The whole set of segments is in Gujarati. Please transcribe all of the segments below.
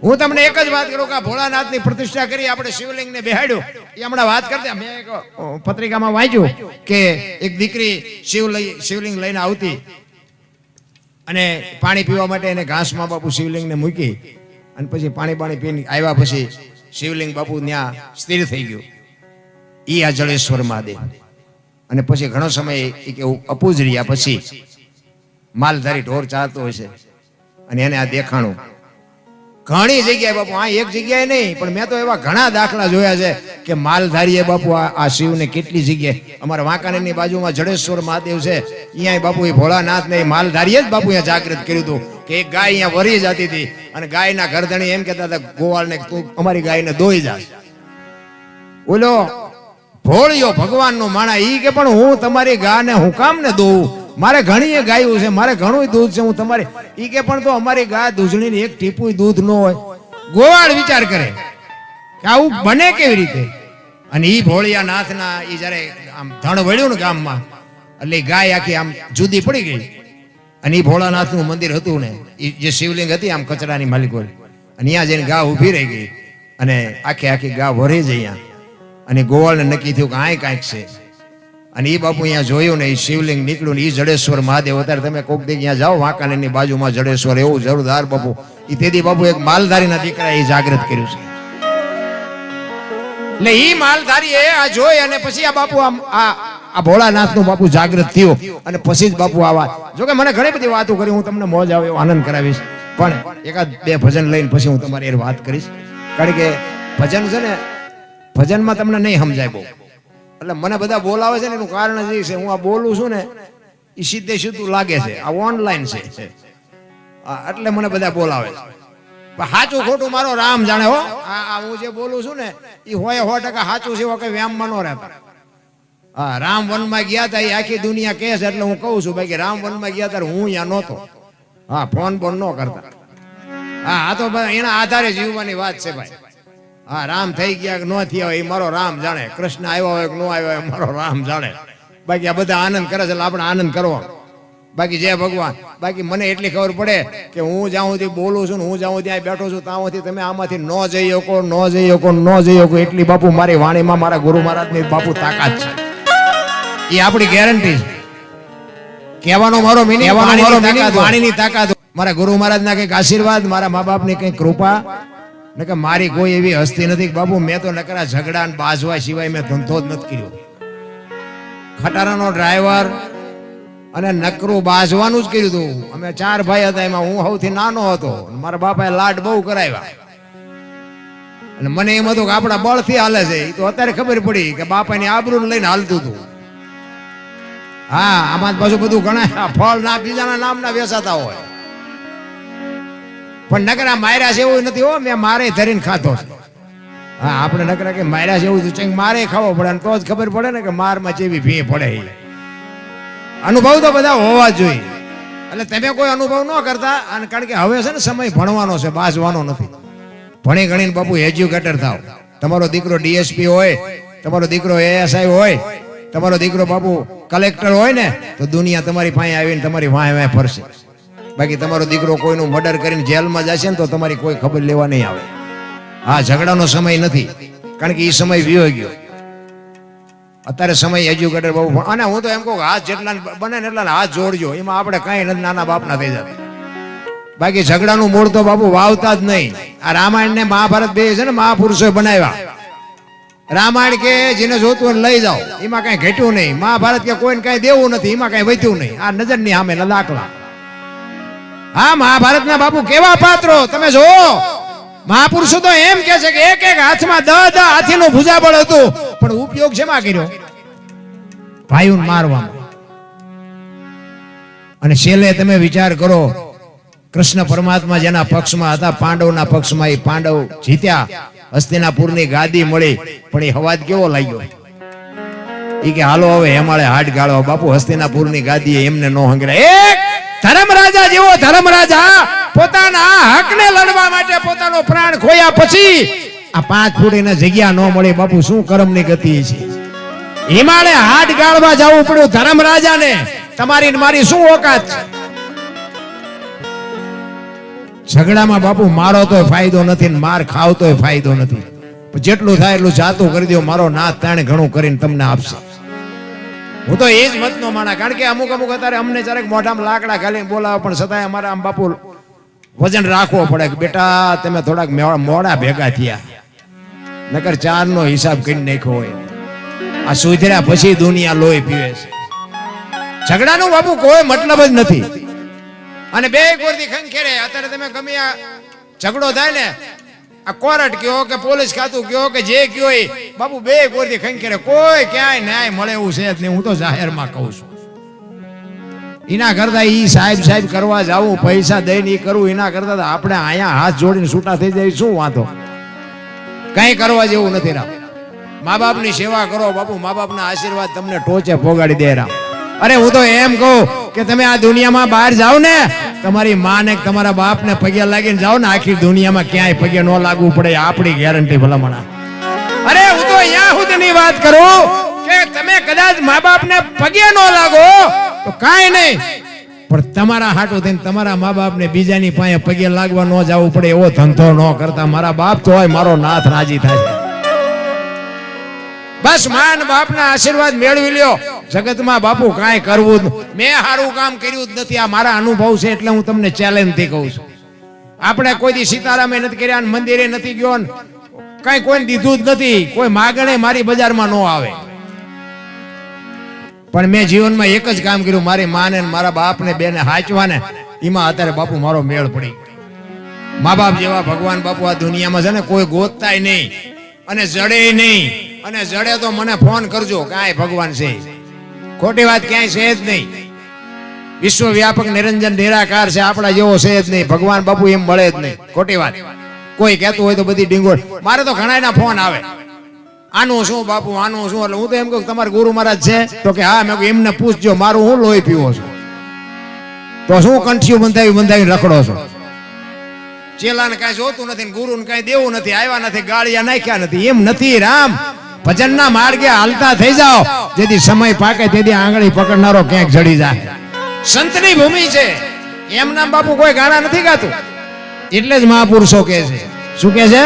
હું તમને એક જ વાત કરું કે ભોળાનાથની પ્રતિષ્ઠા કરી આપણે શિવલિંગને બેહાડ્યું એ હમણાં વાત કરતા મેં એક પત્રિકામાં વાંચ્યું કે એક દીકરી શિવલિંગ લઈને આવતી અને પાણી પીવા માટે એને ઘાસમાં બાપુ શિવલિંગને મૂકી અને પછી પાણી પીને આવ્યા પછી શિવલિંગ બાપુ ત્યાં સ્થિર થઈ ગયું. ઈ આ જળેશ્વર મહાદેવ. અને પછી ઘણો સમય કે અપૂજ રહ્યા પછી માલધારી ઢોર ચાલતો હોય છે અને એને આ દેખાણું ઘણી જગ્યાએ બાપુ, આ એક જગ્યાએ નહીં પણ મેં તો એવા ઘણા દાખલા જોયા છે કે માલધારીએ બાપુ આ શિવને કેટલી જગ્યાએ, અમારા વાંકાનેરની બાજુમાં જડેશ્વર મહાદેવ છે, અહીંયા બાપુ એ ભોળાનાથ ને માલધારીએ જ બાપુ અહીંયા જાગૃત કર્યું હતું કે એક ગાય અહીંયા વરી જતી હતી અને ગાયના ઘરધણી એમ કહેતા હતા ગોવાળને તું અમારી ગાયને દોઈ જા. ઓલો ભોળિયો ભગવાનનો માણા ઈ કે પણ હું તમારી ગાયને હું કામ ને દોઉં, મારે ઘણી ગાયું છે, મારે ઘણું દૂધ છે, હું તમારી ઈ કે પણ તો અમારી ગાય દૂધણીની એક ટીપું દૂધ ન હોય. ગોવાળ વિચાર કરે કે આવું બને કેવી રીતે? અને ઈ ભોળિયાનાથના ઈ જયારે આમ ધણ વળ્યું ને ગામમાં એટલે ગાય આખી આમ જુદી પડી ગઈ. અને ઈ ભોળાનાથનું મંદિર હતું ને ઈ જે શિવલિંગ હતી આમ કચરાની માલિકો, અને અહીંયા જઈને ગા ઊભી રહી ગઈ અને આખી ગા ભરી જ અહીંયા. અને ગોવાળને નક્કી થયું કે આ કાંઈક છે. અને એ બાપુ અહીંયા જોયું ને એ શિવલિંગ નીકળ્યું ને એ જડેશ્વર મહાદેવ. અત્યારે તમે કોક દી અહીંયા જાઓ વાંકાનેરની બાજુમાં જડેશ્વર એવું જોરદાર બાપુ. એ તેથી બાપુ એક માલધારીના દીકરા એ જાગૃત કર્યું છે. એટલે એ માલધારી આ જોઈ અને પછી આ બાપુ આ ભોળાનાથનું બાપુ જાગૃત થયું અને પછી જ બાપુ આવા. જોકે મને ઘણી બધી વાતો કરી, હું તમને મોજ આવે એવો આનંદ કરાવીશ, પણ એકાદ બે ભજન લઈને પછી હું તમારી એ વાત કરીશ. કારણ કે ભજન છે ને, ભજનમાં તમને નહીં સમજાય બહુ. એટલે મને બધા બોલાવે છે ને એનું કારણ જ એ છે હું આ બોલું છું ને એ સીધે સીધું લાગે છે, આ ઓનલાઈન છે એટલે મને બધા બોલાવે છે. પણ સાચું ખોટું મારો રામ જાણે હો. આ હું જે બોલું છું ને એ હોય 100% સાચું છે, કઈ વ્યામમાં ન રહેતા. હા, રામ વનમાં ગયા હતા એ આખી દુનિયા કહે છે એટલે હું કહું છું બાકી રામ વનમાં ગયા ત્યારે હું અહીંયા નહોતો. હા, ફોન ન કરતા. હા, આ તો એના આધારે જીવવાની વાત છે ભાઈ. હા, રામ થઈ ગયા કે ન થયા હોય એ મારો રામ જાણે, કૃષ્ણ આવ્યો હોય કે ન આવ્યો હોય મારો રામ જાણે. બાકી આ બધા આનંદ કરે છે એટલે આપણે આનંદ કરવાનો. બાકી જય ભગવાન. બાકી મને એટલી ખબર પડે કે હું જ્યાં સુધી બોલું છું ને હું જ્યાં ત્યાં બેઠો છું ત્યાંથી તમે આમાંથી ન જઈ શકો એટલી બાપુ મારી વાણીમાં મારા ગુરુ મહારાજની બાપુ તાકાત છે. એ આપણી ગેરંટી છે. કહેવાનો મારો મિનિંગ વાણીની તાકાત. મારા ગુરુ મહારાજના કંઈક આશીર્વાદ, મારા મા બાપની કંઈક કૃપા, ને કે મારી કોઈ એવી હસ્તી નથી બાપુ. મેં તો નકરા ઝઘડા બાજવા સિવાય મેં ધંધો જ નથી કર્યો. ખટારાનો ડ્રાઈવર અને નકરું બાજવાનું જ કર્યું હતું. અમે 4 ભાઈ હતા, એમાં હું સૌથી નાનો હતો. મારા બાપાએ લાડ બહુ કરાવ્યા અને મને એમ હતું કે આપણા બળથી હાલે છે. એ તો અત્યારે ખબર પડી કે બાપાની આબરૂ લઈને હાલતું હતું. હા, આમાં પાછું બધું ઘણા ફળ ના બીજાના નામના વેચાતા હોય, પણ નકરા માર્યા છે એવું નથી હો. મેં મારે ધરીને ખાતો છે. હા, આપણે નકરા કે માર્યા છે એવું છે મારે ખાવો પડે તો જ ખબર પડે ને કે મારમાં જેવી ભી પડે. અનુભવ તો બધા હોવા જોઈએ. એટલે તમે કોઈ અનુભવ ન કરતા. અને કારણ કે હવે છે ને સમય ભણવાનો છે, બાજવાનો નથી. ભણી ગણીને બાપુ એજ્યુકેટર થાવ. તમારો દીકરો ડીએસપી હોય, તમારો દીકરો એએસઆઈ હોય, તમારો દીકરો બાપુ કલેક્ટર હોય ને તો દુનિયા તમારી પાસે આવીને તમારી વાંહે ફરશે. બાકી તમારો દીકરો કોઈનું મર્ડર કરીને જેલમાં જશે ને તો તમારી કોઈ ખબર લેવા નહીં આવે. હા, ઝઘડાનો સમય નથી, કારણ કે એ સમય વિયો ગયો. અત્યારે સમય એજ્યુકેટર બહુ. અને હું તો એમ કહું હાથ જેટલા બને ને એટલા હાથ જોડજો, એમાં આપણે કઈ નથી નાના બાપના થઈ જતા. બાકી ઝઘડાનું મૂળ તો બાપુ વાવતા જ નહીં. આ રામાયણ ને મહાભારત બે છે ને મહાપુરુષોએ બનાવ્યા. રામાયણ કે જેને જોતું હોય લઈ જાઓ, એમાં કઈ ઘટ્યું નહીં. મહાભારત કે કોઈને કઈ દેવું નથી, એમાં કઈ વધ્યું નહીં. આ નજરની સામે દાખલા. હા, મહાભારતના બાપુ કેવા પાત્રો તમે જો. મહાપુરુષો તો એમ કે છે કે એક હાથમાં 10 હાથીનું ભુજાબળ હતું, પણ ઉપયોગ શેમાં કર્યો? ભાઈઓને મારવામાં. અને છેલ્લે તમે વિચાર કરો, કૃષ્ણ પરમાત્મા જેના પક્ષમાં હતા, પાંડવના પક્ષમાં, એ પાંડવ જીત્યા, હસ્તિનાપુરની ગાદી મળી. પણ એ હવાજ કેવો લાગ્યો? એ કે હાલો હવે હેમાળે હાડ ગાળો. બાપુ હસ્તિનાપુરની ગાદી એમને નો હંગરાય. ધર્મરાજા જેવો ધર્મરાજા પોતાના હકને લડવા માટે પોતાનો પ્રાણ ખોયા પછી આ 5 ફૂટની જગ્યા ન મળી. બાપુ શું કર્મની ગતિ છે? હિમાલય હાડ ગાળવા જવું પડ્યું ધર્મરાજાને. તમારી મારી શું ઓકાત છે? ઝઘડામાં બાપુ મારો તોય ફાયદો નથી ને માર ખાવ તોય ફાયદો નથી. જેટલું થાય એટલું જાતું કરી દો, મારો નાથ તાણે ઘણું કરીને તમને આપશે. હું તો એ જ મતનો માણા, કારણ કે અમુક અત્યારે અમને જરાક મોઢામાં લાકડા ઘાલીને બોલાવે, પણ છતાંય અમારા આમ બાપુ વજન રાખવો પડે કે બેટા તમે થોડાક મોડા ભેગા થયા, નકર ચારનો હિસાબ કરી નાખ્યો હોય. આ સુધર્યા પછી દુનિયા લોહી પીવે છે. ઝઘડાનું બાપુ કોઈ મતલબ જ નથી. અને બે કોરથી ખંખેરે અત્યારે તમે ગમે આ ઝઘડો થાય ને, આ કોર્ટ કયો કે પોલીસ ખાતું કયો કે જે કયો એ બાપુ બે કોરથી ખંખેરે, કોઈ ક્યાંય ન્યાય મળે એવું છે જ નહીં. હું તો જાહેરમાં કહું છું, એના કરતા ઈ સાહેબ કરવા જાવું, પૈસા દઈને ઈ કરવું, એના કરતા આપણે અહીંયા હાથ જોડીને છૂટા થઈ જાય શું વાંધો? કઈ કરવા જેવું નથી. રામ મા બાપની સેવા કરો બાપુ, મા બાપના આશીર્વાદ તમને ટોચે પોગાડી દે. રામ અરે હું તો એમ કહું કે તમે આ દુનિયામાં બહાર જાઓ ને, તમારી માં ને તમારા બાપ ને પગે લાગીને જાઓ ને, આખી દુનિયામાં ક્યાંય પગે ન લાગવું પડે, આપણી ગેરંટી ભલામણા. અરે હું તો અહીંયા સુધીની વાત કરું કે તમે કદાચ મા બાપ ને પગે ન લાગો તો કાંઈ નહીં, પણ તમારા હાટું થઈને તમારા મા બાપ ને બીજાની પાસે પગે લાગવા ન જવું પડે એવો ધંધો ન કરતા. મારા બાપ તો હોય, મારો નાથ રાજી થાય. બસ માન બાપના આશીર્વાદ મેળવી લ્યો. જગતમાં બાપુ કાંઈ કરવું જ, મેં સારું કામ કર્યું જ નથી. આ મારા અનુભવ છે એટલે હું તમને ચેલેન્જ થી કહું છું. આપણે કોઈ દી સીતારામે નથી કર્યા, મંદિરે નથી ગયો, કઈ કોઈને દીધું જ નથી, કોઈ માગણે મારી બજારમાં ન આવે. પણ મેં જીવનમાં એક જ કામ કર્યું, મારી માને મારા બાપ ને બેને હાચવા ને, એમાં અત્યારે બાપુ મારો મેળ પડી. મા બાપ જેવા ભગવાન બાપુ આ દુનિયામાં છે ને કોઈ ગોતતાય નહીં અને જડે નહીં. અને જડે તો મને ફોન કરજો, કાંઈ ભગવાન છે, ખોટી વાત ક્યાંય છે જ નહીં. વિશ્વવ્યાપક નિરંજન નિરાકાર છે, આપણા જેવો છે જ નહીં. ભગવાન બાપુ એમ મળે જ નહીં, ખોટી વાત. કોઈ કહેતું હોય તો બધી ડીંગોળ. મારે તો ઘણા ફોન આવે, આનું શું બાપુ, આનું શું? એટલે હું તો એમ કહું તમારા ગુરુ મહારાજ છે તો કે હા. મેં એમને પૂછજો, મારું હું લોહી પીવો છું તો શું કંઠિયું બંધાવી રખડો છો? ચેલાને કાંઈ જોતું નથી, ગુરુને કાંઈ દેવું નથી, આવ્યા નથી, ગાળિયા નાખ્યા નથી. એમ નથી રામ, ભજનના માર્ગે હાલતા થઈ જાઓ, જેથી સમય પાકે તેથી આંગળી પકડનારો ક્યાંક જડી જાય. સંતની ભૂમિ છે, એમ નામ બાપુ કોઈ ગાણા નથી ગાતું. એટલે જ મહાપુરુષો કે છે, શું કે છે?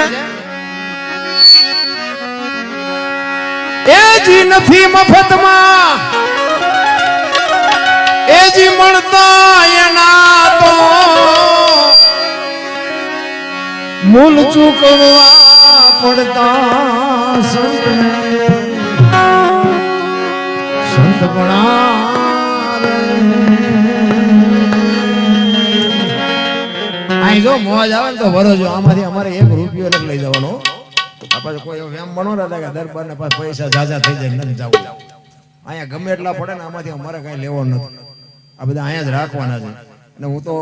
એ જી નથી મફતમાં, એ જી મળતા એના તો મૂલ ચૂકવવા પડતા. સંત અહીં જો મોજ આવે ને તો ભરોજો, આમાંથી અમારે 1 રૂપિયો નથી લઈ જવાનો. આપણે કોઈ એમ બનો કે દરબાર ને પાસ પૈસા જાજા થઈ જાય નથી જવું. અહીંયા ગમે એટલા પડે ને, આમાંથી અમારે કઈ લેવો નથી. આ બધા અહીંયા જ રાખવાના છે. અને હું તો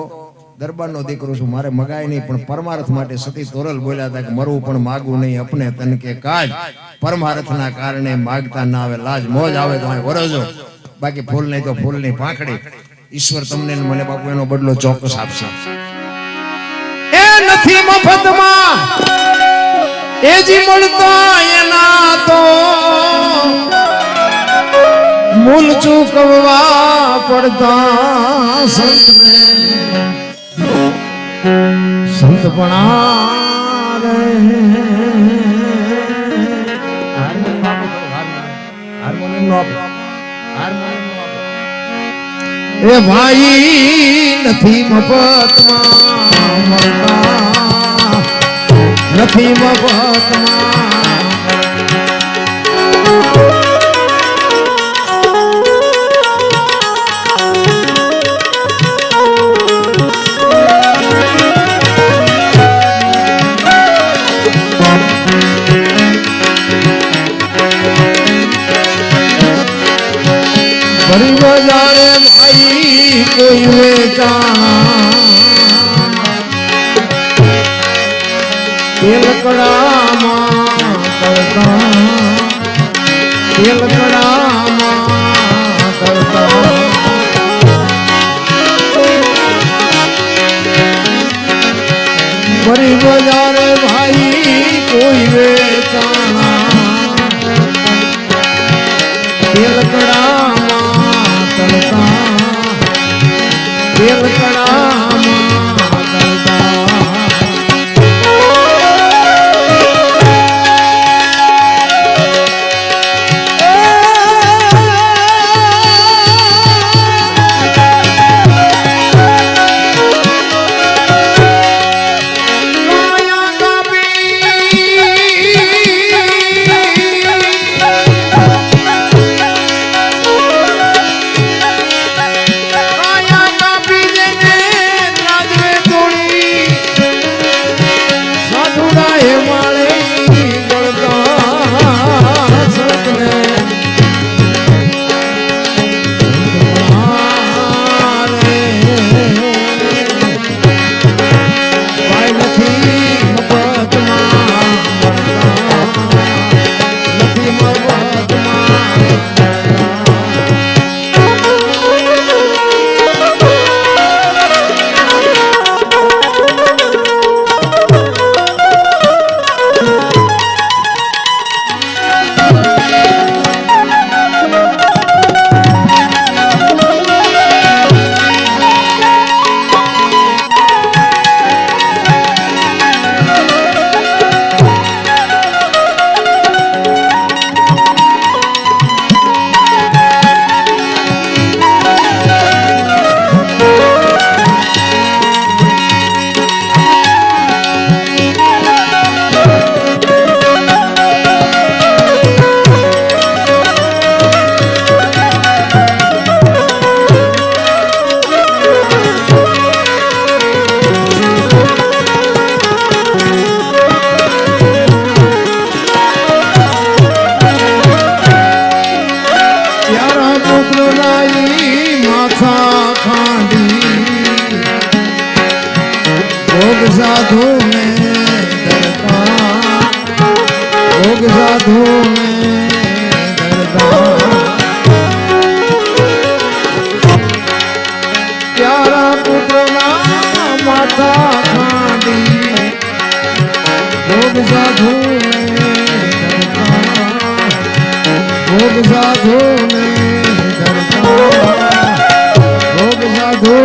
દરબારનો દીકરો છું, મારે મગાય નહીં, પણ પરમાર્થ માટે સતી તોરલ બોલ્યા હતા કે મરવું પણ માગવું નહીં, અપને તન કે કાજ, પરમાર્થના કારણે માગતા ના આવે લાજ. મોજ આવે તો અહીં વરજો, બાકી ફૂલ નહીં તો ફૂલની પાંખડી. ઈશ્વર તમને મને બાપુ એનો બદલો ચોક્કસ આપશે. એ નથી મફતમાં, એ જી મળતા એના તો મૂલ ચૂકવવા પડતા. સંત એ ભાઈ નથી મફતમાં મળતા, નથી મફતમાં. ગરીબ જાણે ભાઈ કોઈ વેચાણ, તેલ કડામાં કરતા, તેલ કડામાં કરતા. ગરીબ જાણે ભાઈ કોઈ વેચાણ, તેલ કડામાં કરતા, તેલ કડામાં કરતા. સાધુ પ્યારા પુત્રના માથા ખાંડી ભોગ સાધુ ભોગ સાધુ ભોગ સાધુ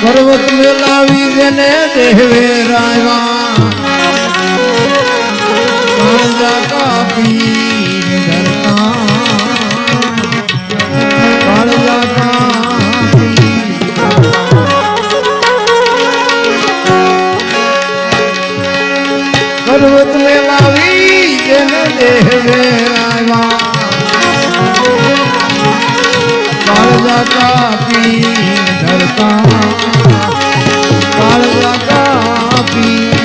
પર્વત મેલાવી જેને દેવે રાયવા કાંજા કાપી ધરતા કાળજા કાપી પર્વત મેલાવી જેને દેવે રાયવા કાળજા કાપી ધરતા કાળજા કાપી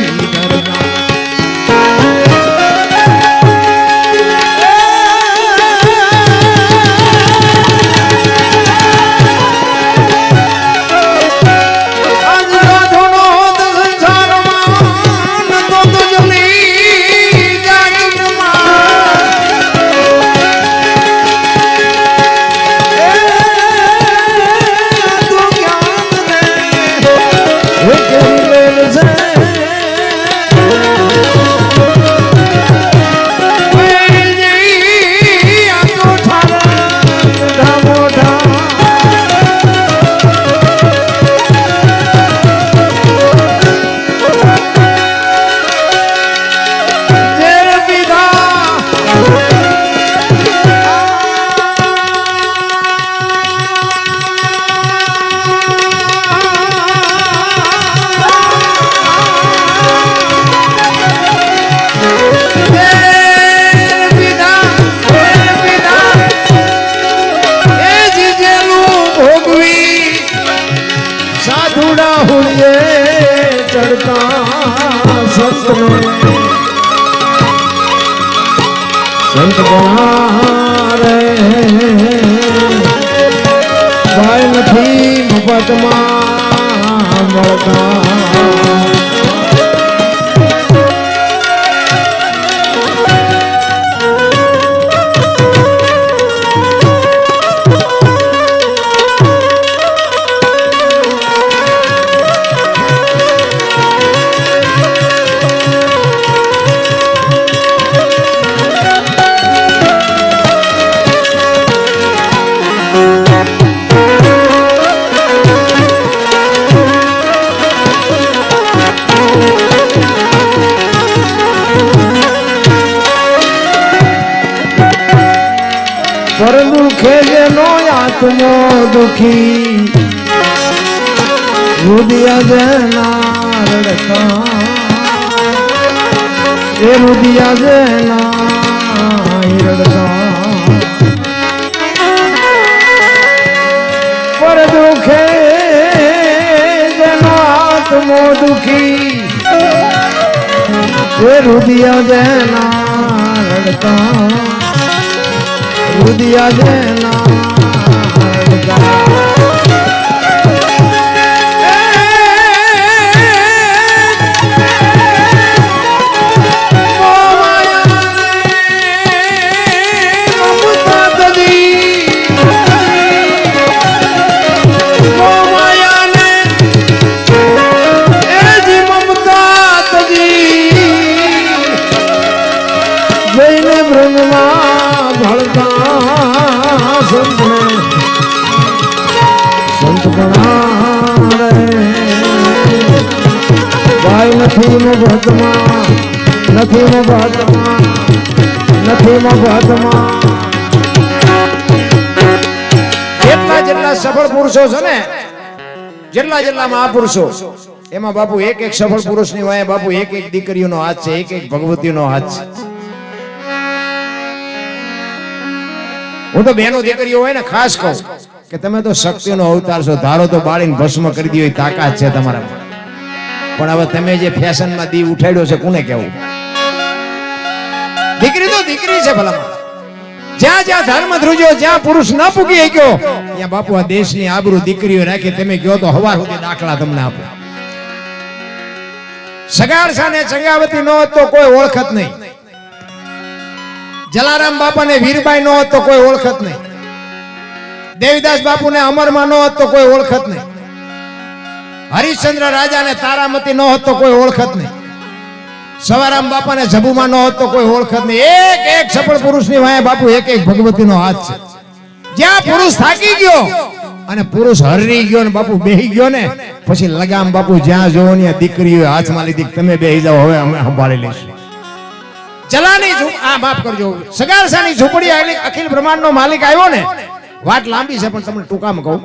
ધરતા સંત ગણારે ભાઈ નથી મફતમાં મળતા પર દુખે જેનો આત્મો દુખી રુદિયા જેના રડતા એ રુદિયા જેના રડતા પર દુખે જેનો આત્મો દુખી એ રુદિયા જેના રડતા રુદિયા જેના સંત ભાઈ નથી મફતમાં, નથી મફતમાં, નથી મફતમાં. જેટલા જેટલા સફળ પુરુષો છે ને, જેટલા મહાપુરુષો, એમાં બાપુ એક એક સફળ પુરુષની વાય બાપુ એક એક દીકરીઓનો હાથ છે, એક એક ભગવતીનો હાથ છે. હું તો બહેનો દીકરીઓ હોય ને ખાસ કહું કે તમે તો શક્તિનો અવતાર છો, ધારો તો બાળીને ભસ્મ કરી દો એ તાકાત છે તમારામાં. પણ હવે તમે જે ફેશનમાં દીવ ઉઠાડ્યો છે કોને કહેવું? દીકરી તો દીકરી છે ભલા. જ્યાં જ્યાં ધર્મ ધ્રુજ્યો, જ્યાં પુરુષ ન પૂગી ગયો, ત્યાં બાપુ આ દેશની આબરૂ દીકરીઓ રાખી. તમે કહો તો હવાર સુધી દાખલા તમને આપો. સગાળસા ને ચંગાવતી નો તો કોઈ ઓળખત નહીં. જલારામ બાપા ને વીરબાઈ નો તો કોઈ ઓળખત નહીં. દેવીદાસ બાપુ ને અમરમાં નો તો કોઈ ઓળખત નહીં. હરિશ્ચંદ્ર રાજા ને તારામતી નો તો કોઈ ઓળખત નહીં. સવારામ બાપા ને જબુમાં નો તો કોઈ ઓળખત નહીં. એક એક સફળ પુરુષ ની વાય બાપુ એક એક ભગવતી નો હાથ છે. જ્યાં પુરુષ થાકી ગયો અને પુરુષ હરી ગયો ને બાપુ બેહી ગયો ને, પછી લગામ બાપુ જ્યાં જોવો ને દીકરીઓ હાથમાં લીધી. તમે બેહી જાઓ, હવે અમે સંભાળી લઈશું. જલાની માફ કરજો, સગાળસાની ઝૂંપડી અખિલ બ્રહ્માંડ નો માલિક આવ્યો ને, વાત લાંબી છે પણ તમને ટૂંકામાં કહું.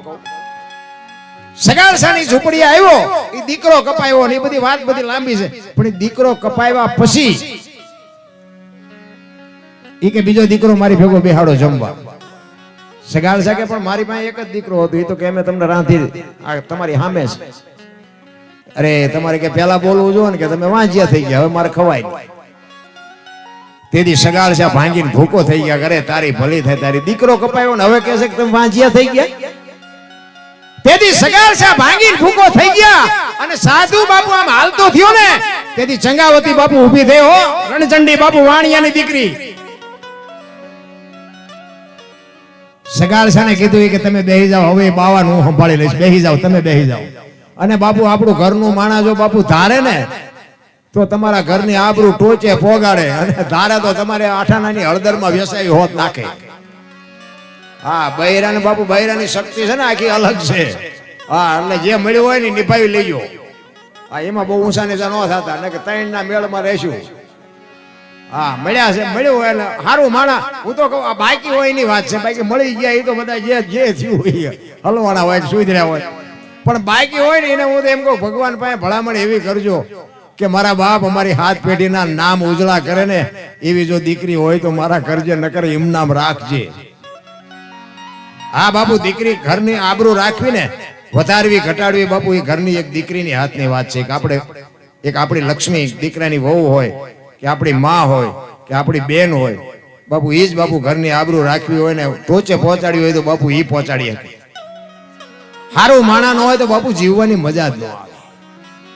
સગાળસાની ઝૂંપડી આવ્યો, એ દીકરો કપાયો ને એ બધી વાત બધી લાંબી છે. પણ એ દીકરો કપાવ્યા પછી એ કે બીજો દીકરો મારી ભેગો બેહાડો જમવા. સગાળસા કે પણ મારી પાસે એક જ દીકરો હતો, એ તો કે અમે તમને રાંધી તમારી સામે છે. અરે તમારે કે પેલા બોલવું જો ને કે તમે વાંચ્યા થઈ ગયા, હવે મારે ખવાય. તેથી સગાળસા ભાંગીને ભૂકો થઈ ગયા. કરે તારી ભલી થાય, તારી દીકરો કપાયો ને હવે કહે છે કે તમે વાંચ્યા થઈ ગયા. તેથી સગાળસા ભાંગીને ભૂકો થઈ ગયા અને સાધુ બાપુ આમ હાલતો થયો ને, તેથી ચંગાવતી બાપુ ઊભી થઈ. હો રણચંડી બાપુ વાણિયાની દીકરી. સગાળસાને કીધું કે તમે બેહી જાઓ, હવે બાવાનું હું સંભાળી લઈશ, બેહી જાઓ, તમે બેહી જાઓ. અને બાપુ આપણું ઘરનું માણા જો બાપુ ધારે ને તો તમારા ઘરની આબરૂ ટોચે પોગાડે, અને ધારે તો તમારે આઠાનાની હળદરમાં વેસાઈ હોત નાખે. હા, બૈરાને બાપુ બૈરાની શક્તિ છે ને આખી અલગ છે. હા, એટલે જે મળ્યું હોય ને નિભાવી લેજો. હા, એમાં બહુ ઊંચા નીચા ન થતા, ને કે ત્રણના મેળમાં રહેશું. હા, મળ્યા છે, મળ્યું હોય એટલે સારું માણા. હું તો કહું આ બાકી હોય એની વાત છે, બાકી મળી ગયા એ તો બધા જે થયું હોય હલવાના હોય, સુધર્યા હોય. પણ બાકી હોય ને એને હું તો એમ કહું ભગવાન પાસે ભલામણ એવી કરજો કે મારા બાપ અમારી હાથ પેઢીના નામ ઉજળા કરે ને, એવી જો દીકરી હોય તો મારા કરજે, ન કરે એમ નામ રાખજે. હા બાપુ, દીકરી ઘરની આબરૂ રાખવી ને વધારવી ઘટાડવી બાપુ એ ઘરની એક દીકરીની હાથની વાત છે. આપણે એક આપણી લક્ષ્મી દીકરાની વહુ હોય કે આપણી માં હોય કે આપણી બેન હોય બાપુ, એ જ બાપુ ઘરની આબરૂ રાખવી હોય ને ટોચે પહોંચાડવી હોય તો બાપુ એ પહોંચાડી શકે. હારું માણા ન હોય તો બાપુ જીવવાની મજા જ ન આવે.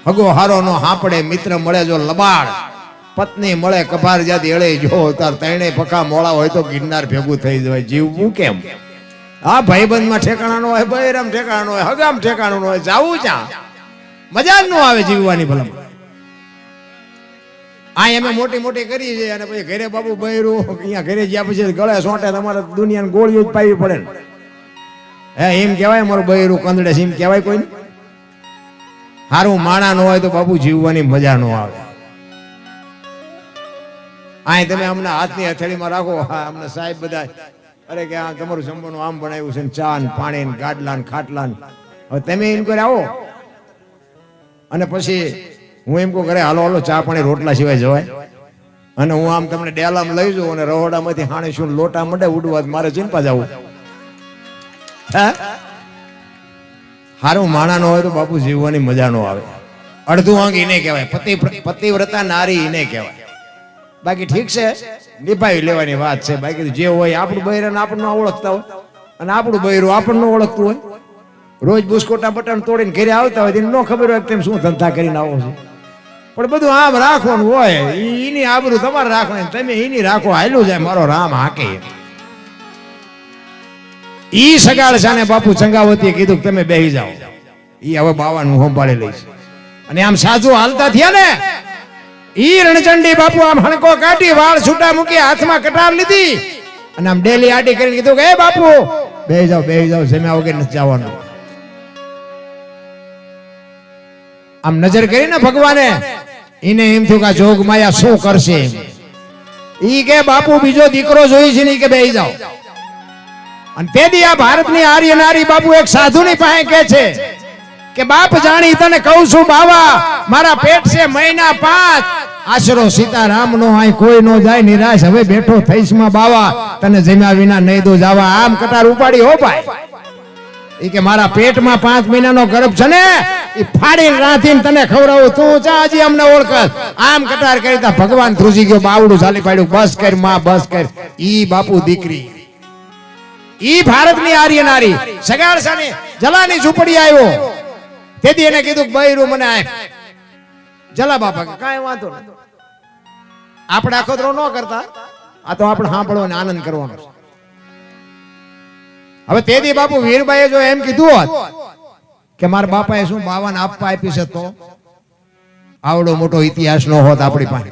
હગો હારો નો હાંપડે, મિત્ર મળે જો લબાડ, પત્ની મળે કપાર જાતિ એળે જો, તાર તૈણે પખા મોળા હોય તો ગિરનાર ભેગું થઈ જવાય. જીવવું કેમ? હા, ભાઈબંધમાં ઠેકાણા નો હોય, બૈરામ ઠેકાણા નો હોય, હગામ ઠેકાણું નો હોય, જાવું ક્યાં? મજા જ ન આવે જીવવાની. ભલા આ અમે મોટી મોટી કરી છે અને પછી ઘરે બાપુ બૈરું અહીંયા ઘરે જ્યાં પછી ગળે સોંટે તમારે દુનિયાની ગોળીઓ જ પાવી પડે ને. હે એમ કહેવાય મારું બૈરું કંદડે છે એમ કહેવાય કોઈ? હારું માણા ન હોય તો બાપુ જીવવાની મજા ન આવે. આ તમે અમને હાથની હથેળીમાં રાખો. હા, અમને સાહેબ બધા અરે કે આ તમારું જમવાનું આમ બનાવ્યું છે, ચા ને પાણી ને ગાડલા ને ખાટલા. હવે તમે એમ કરી આવો અને પછી હું એમ કહું ઘરે હાલો હાલો ચા પાણી રોટલા સિવાય જવાય. અને હું આમ તમને ડેલામાં લઈ જાઉં અને રહોડામાંથી હાણે શું લોટા મંડે ઉડવા, મારે ચિંતા જવું. હારું માણા નો હોય તો બાપુ જીવવાની મજા નો આવે. અડધું અંગ એને કહેવાય, પતિવ્રતા નારી એને કહેવાય. બાકી ઠીક છે, નિભાવી લેવાની વાત છે. બાકી જે હોય આપણું બૈરાને આપણને ઓળખતા હોય અને આપણું બૈરું આપણને ઓળખતું હોય. રોજ બુસ્કોટા બટન તોડીને ઘરે આવતા હોય એને ન ખબર હોય તેમ શું ધંધા કરીને આવો છો. પણ બધું આમ રાખવાનું હોય, એની આબરૂ તમારે રાખવાની, તમે એની રાખો, હાલ્યું જાય મારો રામ હાકે. ઈ સગાળસાને બાપુ ચંગાવતીએ કીધું તમે બેહી જાઓ, ઈ હવે બાવાનું સંભાળી લઈશ. અને આમ સાજુ હાલતા થયા ને, ઈ રણચંડી બાપુ આમ હણકો કાઢી વાળ છૂટા મૂકી હાથમાં કટાર લીધી અને આમ ડેલી આટી કરીને કીધું કે એ બાપુ બેહી જાઓ જમ્યા વગર નથી જવાનું. આમ નજર કરી ને ભગવાને, એને એમ થયું કે જોગ માયા શું કરશે. ઈ કે બાપુ બીજો દીકરો જોઈ છે ને કે બેહી જાઓ. અને તેથી આ ભારતની આર્ય નારી બાપુ એક સાધુની પાસે કહે છે કે બાપ જાણી તને કહું છું બાવા, મારા પેટ છે મહિના 5, આશરો સીતારામ નો આય કોઈ નો જાય નિરાશ, હવે બેઠો થઈશ માં બાવા, તને જમ્યા વિના નહીં દો જાવા. આમ કટાર ઉપાડી હો ભાઈ. ઈ કે મારા પેટમાં 5 મહિનાનો ગર્ભ છે ને, ઈ ફાડીને રાંધીને તને ખવડાવું, તું ચા હજી અમને ઓળખસ. આમ કટાર કરી તા ભગવાન ધ્રુજી ગયો, બાવડું ચાલી પાડ્યું, બસ કર માં બસ કર. ઈ બાપુ દીકરી, ઈ ભારતની આર્ય નારી સગાડસાની જલાની ઝૂંપડી આવ્યો. તેથી એને કીધું બૈરું મને આપ. જલા બાપા કે કાંઈ વાંધો નહીં, આપણે આખો ન કરતા, આ તો આપણે સાંભળવાનો આનંદ કરવાનો. હવે તેથી બાપુ વીરબાઈએ જો એમ કીધું હોત કે મારા બાપાએ શું બાવાને આપવા આપી છે, તો આવડો મોટો ઇતિહાસ ન હોત આપણી પાસે.